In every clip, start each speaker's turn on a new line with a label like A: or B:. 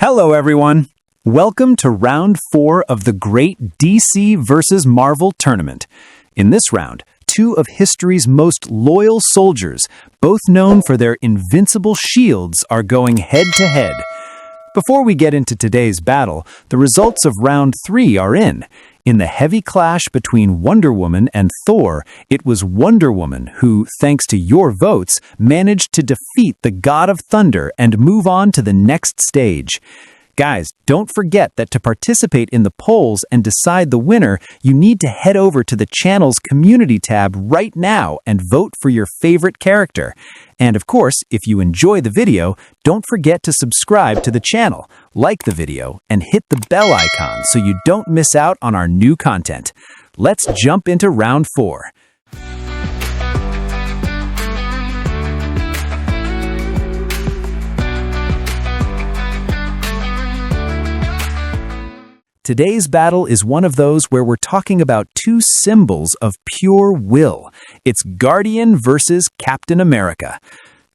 A: Hello, everyone. Welcome to round 4 of the great DC vs. Marvel tournament. In this round, two of history's most loyal soldiers, both known for their invincible shields, are going head-to-head. Before we get into today's battle, the results of round 3 are in. In the heavy clash between Wonder Woman and Thor, it was Wonder Woman who, thanks to your votes, managed to defeat the God of Thunder and move on to the next stage. Guys, don't forget that to participate in the polls and decide the winner, you need to head over to the channel's community tab right now and vote for your favorite character. And of course, if you enjoy the video, don't forget to subscribe to the channel, like the video, and hit the bell icon so you don't miss out on our new content. Let's jump into round 4. Today's battle is one of those where we're talking about two symbols of pure will. It's Guardian versus Captain America.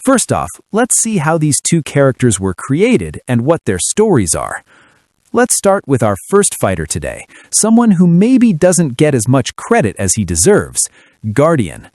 A: First off, let's see how these two characters were created and what their stories are. Let's start with our first fighter today, someone who maybe doesn't get as much credit as he deserves, Guardian.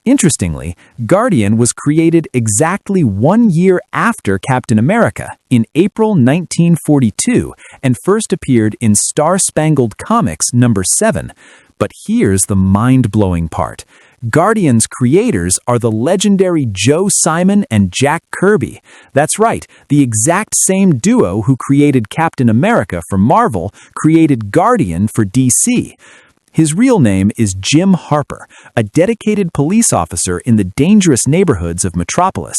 A: Interestingly, Guardian was created exactly 1 year after Captain America, in April 1942, and first appeared in Star-Spangled Comics #7. But here's the mind-blowing part. Guardian's creators are the legendary Joe Simon and Jack Kirby. That's right, the exact same duo who created Captain America for Marvel created Guardian for DC. His real name is Jim Harper, a dedicated police officer in the dangerous neighborhoods of Metropolis.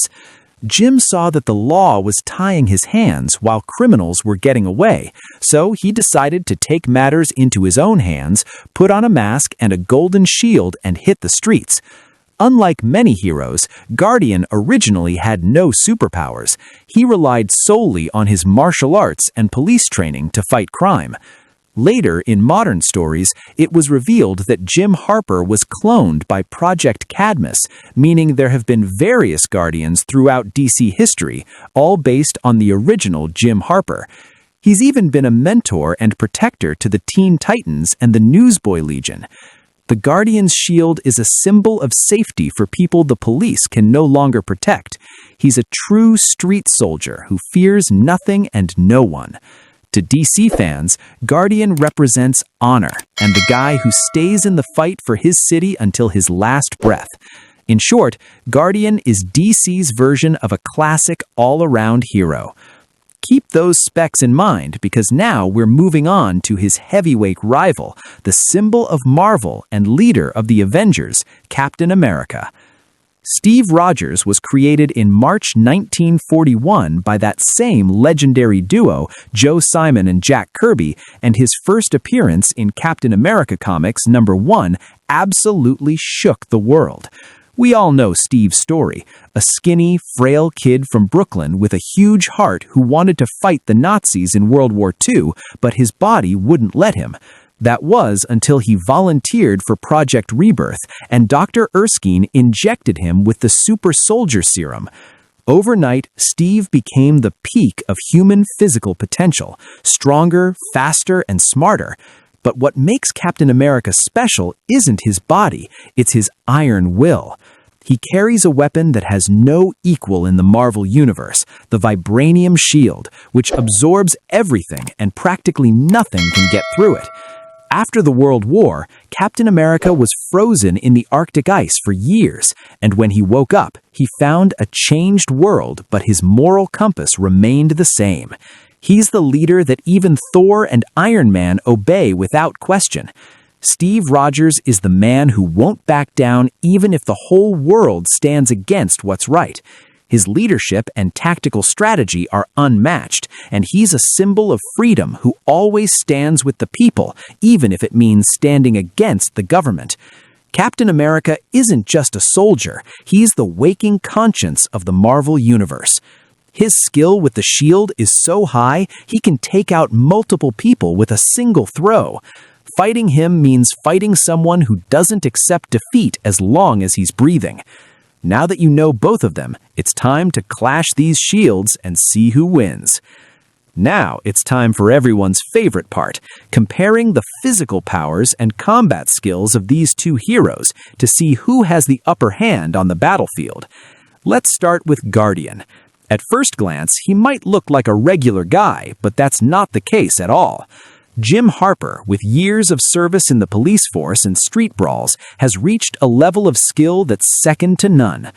A: Jim saw that the law was tying his hands while criminals were getting away, so he decided to take matters into his own hands, put on a mask and a golden shield, and hit the streets. Unlike many heroes, Guardian originally had no superpowers. He relied solely on his martial arts and police training to fight crime. Later, in modern stories, it was revealed that Jim Harper was cloned by Project Cadmus, meaning there have been various Guardians throughout DC history, all based on the original Jim Harper. He's even been a mentor and protector to the Teen Titans and the Newsboy Legion. The Guardian's shield is a symbol of safety for people the police can no longer protect. He's a true street soldier who fears nothing and no one. To DC fans, Guardian represents honor and the guy who stays in the fight for his city until his last breath. In short, Guardian is DC's version of a classic all-around hero. Keep those specs in mind because now we're moving on to his heavyweight rival, the symbol of Marvel and leader of the Avengers, Captain America. Steve Rogers was created in March 1941 by that same legendary duo, Joe Simon and Jack Kirby, and his first appearance in Captain America Comics #1 absolutely shook the world. We all know Steve's story, a skinny, frail kid from Brooklyn with a huge heart who wanted to fight the Nazis in World War II, but his body wouldn't let him. That was until he volunteered for Project Rebirth, and Dr. Erskine injected him with the super soldier serum. Overnight, Steve became the peak of human physical potential, stronger, faster, and smarter. But what makes Captain America special isn't his body, it's his iron will. He carries a weapon that has no equal in the Marvel Universe, the Vibranium Shield, which absorbs everything and practically nothing can get through it. After the World War, Captain America was frozen in the Arctic ice for years, and when he woke up, he found a changed world, but his moral compass remained the same. He's the leader that even Thor and Iron Man obey without question. Steve Rogers is the man who won't back down even if the whole world stands against what's right. His leadership and tactical strategy are unmatched, and he's a symbol of freedom who always stands with the people, even if it means standing against the government. Captain America isn't just a soldier, he's the waking conscience of the Marvel Universe. His skill with the shield is so high, he can take out multiple people with a single throw. Fighting him means fighting someone who doesn't accept defeat as long as he's breathing. Now that you know both of them, it's time to clash these shields and see who wins. Now it's time for everyone's favorite part, comparing the physical powers and combat skills of these two heroes to see who has the upper hand on the battlefield. Let's start with Guardian. At first glance, he might look like a regular guy, but that's not the case at all. Jim Harper, with years of service in the police force and street brawls, has reached a level of skill that's second to none.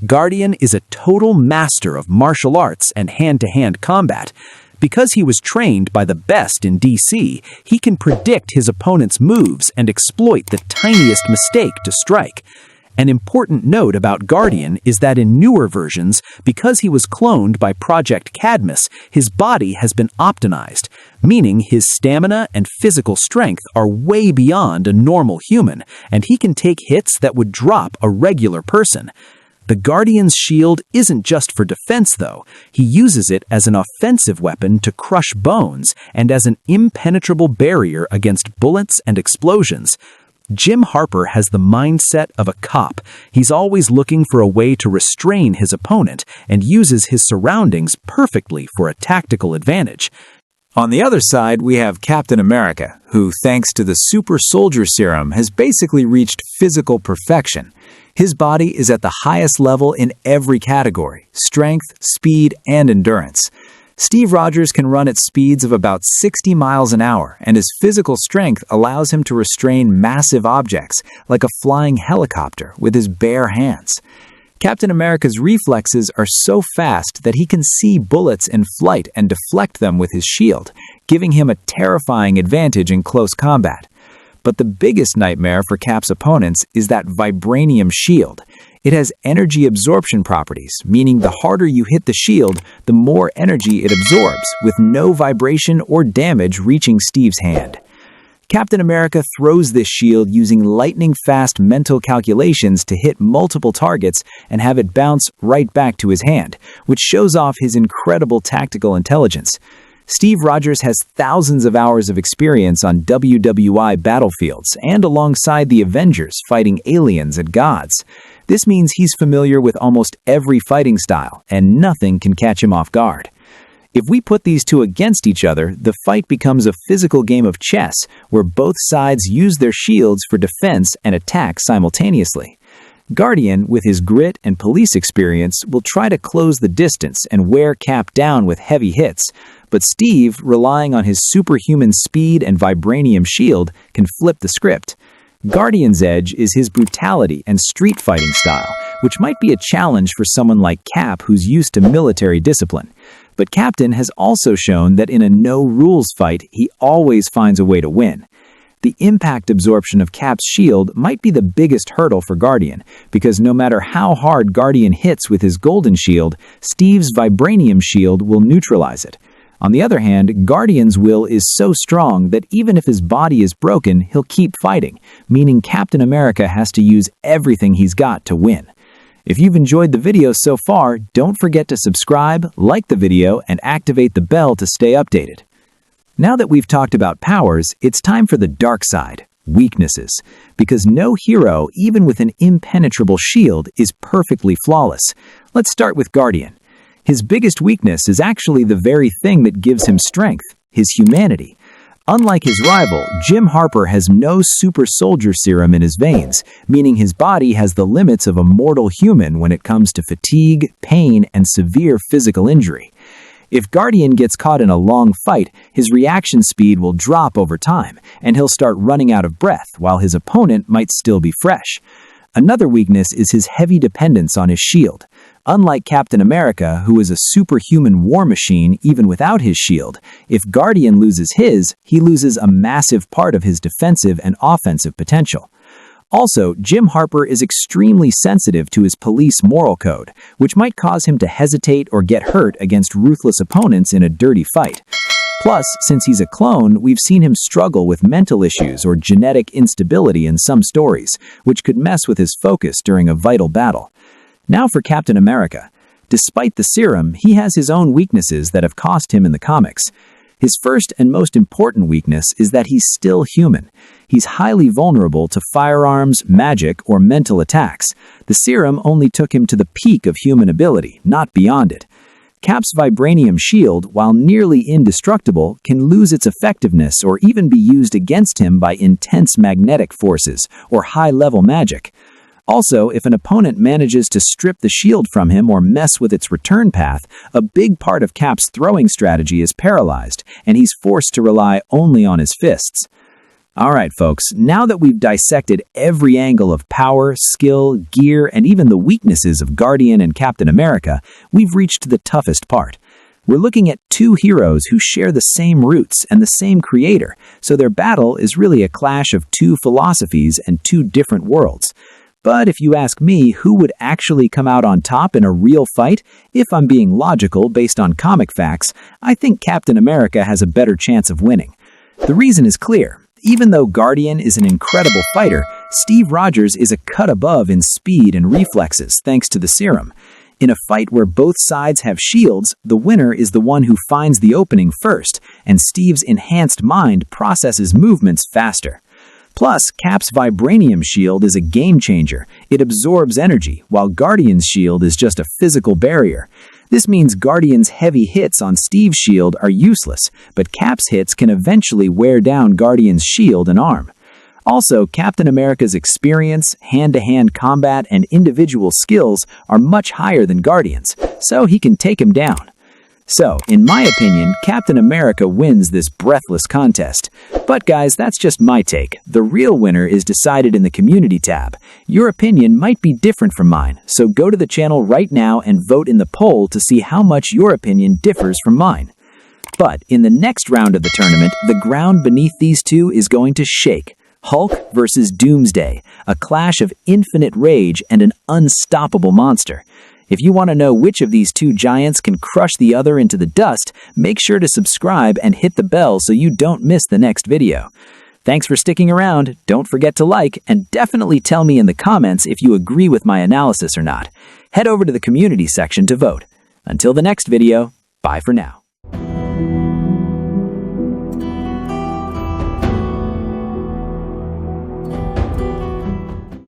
A: Guardian is a total master of martial arts and hand-to-hand combat. Because he was trained by the best in DC, he can predict his opponent's moves and exploit the tiniest mistake to strike. An important note about Guardian is that in newer versions, because he was cloned by Project Cadmus, his body has been optimized, meaning his stamina and physical strength are way beyond a normal human, and he can take hits that would drop a regular person. The Guardian's shield isn't just for defense, though. He uses it as an offensive weapon to crush bones and as an impenetrable barrier against bullets and explosions. Jim Harper has the mindset of a cop. He's always looking for a way to restrain his opponent and uses his surroundings perfectly for a tactical advantage.
B: On the other side, we have Captain America, who, thanks to the super soldier serum, has basically reached physical perfection. His body is at the highest level in every category: strength, speed, and endurance. Steve Rogers can run at speeds of about 60 miles an hour, and his physical strength allows him to restrain massive objects, like a flying helicopter, with his bare hands. Captain America's reflexes are so fast that he can see bullets in flight and deflect them with his shield, giving him a terrifying advantage in close combat. But the biggest nightmare for Cap's opponents is that vibranium shield. It has energy absorption properties, meaning the harder you hit the shield, the more energy it absorbs, with no vibration or damage reaching Steve's hand. Captain America throws this shield using lightning-fast mental calculations to hit multiple targets and have it bounce right back to his hand, which shows off his incredible tactical intelligence. Steve Rogers has thousands of hours of experience on WWI battlefields and alongside the Avengers fighting aliens and gods. This means he's familiar with almost every fighting style, and nothing can catch him off guard. If we put these two against each other, the fight becomes a physical game of chess where both sides use their shields for defense and attack simultaneously. Guardian, with his grit and police experience, will try to close the distance and wear Cap down with heavy hits, but Steve, relying on his superhuman speed and vibranium shield, can flip the script. Guardian's edge is his brutality and street fighting style, which might be a challenge for someone like Cap who's used to military discipline. But Captain has also shown that in a no-rules fight, he always finds a way to win. The impact absorption of Cap's shield might be the biggest hurdle for Guardian, because no matter how hard Guardian hits with his golden shield, Steve's vibranium shield will neutralize it. On the other hand, Guardian's will is so strong that even if his body is broken, he'll keep fighting, meaning Captain America has to use everything he's got to win. If you've enjoyed the video so far, don't forget to subscribe, like the video, and activate the bell to stay updated. Now that we've talked about powers, it's time for the dark side, weaknesses, because no hero, even with an impenetrable shield, is perfectly flawless. Let's start with Guardian. His biggest weakness is actually the very thing that gives him strength, his humanity. Unlike his rival, Jim Harper has no super soldier serum in his veins, meaning his body has the limits of a mortal human when it comes to fatigue, pain, and severe physical injury. If Guardian gets caught in a long fight, his reaction speed will drop over time, and he'll start running out of breath while his opponent might still be fresh. Another weakness is his heavy dependence on his shield. Unlike Captain America, who is a superhuman war machine even without his shield, if Guardian loses his, he loses a massive part of his defensive and offensive potential. Also, Jim Harper is extremely sensitive to his police moral code, which might cause him to hesitate or get hurt against ruthless opponents in a dirty fight. Plus, since he's a clone, we've seen him struggle with mental issues or genetic instability in some stories, which could mess with his focus during a vital battle. Now for Captain America. Despite the serum, he has his own weaknesses that have cost him in the comics. His first and most important weakness is that he's still human. He's highly vulnerable to firearms, magic, or mental attacks. The serum only took him to the peak of human ability, not beyond it. Cap's vibranium shield, while nearly indestructible, can lose its effectiveness or even be used against him by intense magnetic forces or high-level magic. Also, if an opponent manages to strip the shield from him or mess with its return path, a big part of Cap's throwing strategy is paralyzed, and he's forced to rely only on his fists. Alright folks, now that we've dissected every angle of power, skill, gear, and even the weaknesses of Guardian and Captain America, we've reached the toughest part. We're looking at two heroes who share the same roots and the same creator, so their battle is really a clash of two philosophies and two different worlds. But if you ask me who would actually come out on top in a real fight, if I'm being logical based on comic facts, I think Captain America has a better chance of winning. The reason is clear. Even though Guardian is an incredible fighter, Steve Rogers is a cut above in speed and reflexes thanks to the serum. In a fight where both sides have shields, the winner is the one who finds the opening first, and Steve's enhanced mind processes movements faster. Plus, Cap's vibranium shield is a game changer. It absorbs energy, while Guardian's shield is just a physical barrier. This means Guardian's heavy hits on Steve's shield are useless, but Cap's hits can eventually wear down Guardian's shield and arm. Also, Captain America's experience, hand-to-hand combat, and individual skills are much higher than Guardian's, so he can take him down. So, in my opinion, Captain America wins this breathless contest. But guys, that's just my take. The real winner is decided in the community tab. Your opinion might be different from mine, so go to the channel right now and vote in the poll to see how much your opinion differs from mine. But in the next round of the tournament, the ground beneath these two is going to shake. Hulk versus Doomsday, a clash of infinite rage and an unstoppable monster. If you want to know which of these two giants can crush the other into the dust, make sure to subscribe and hit the bell so you don't miss the next video. Thanks for sticking around, don't forget to like, and definitely tell me in the comments if you agree with my analysis or not. Head over to the community section to vote. Until the next video, bye for now.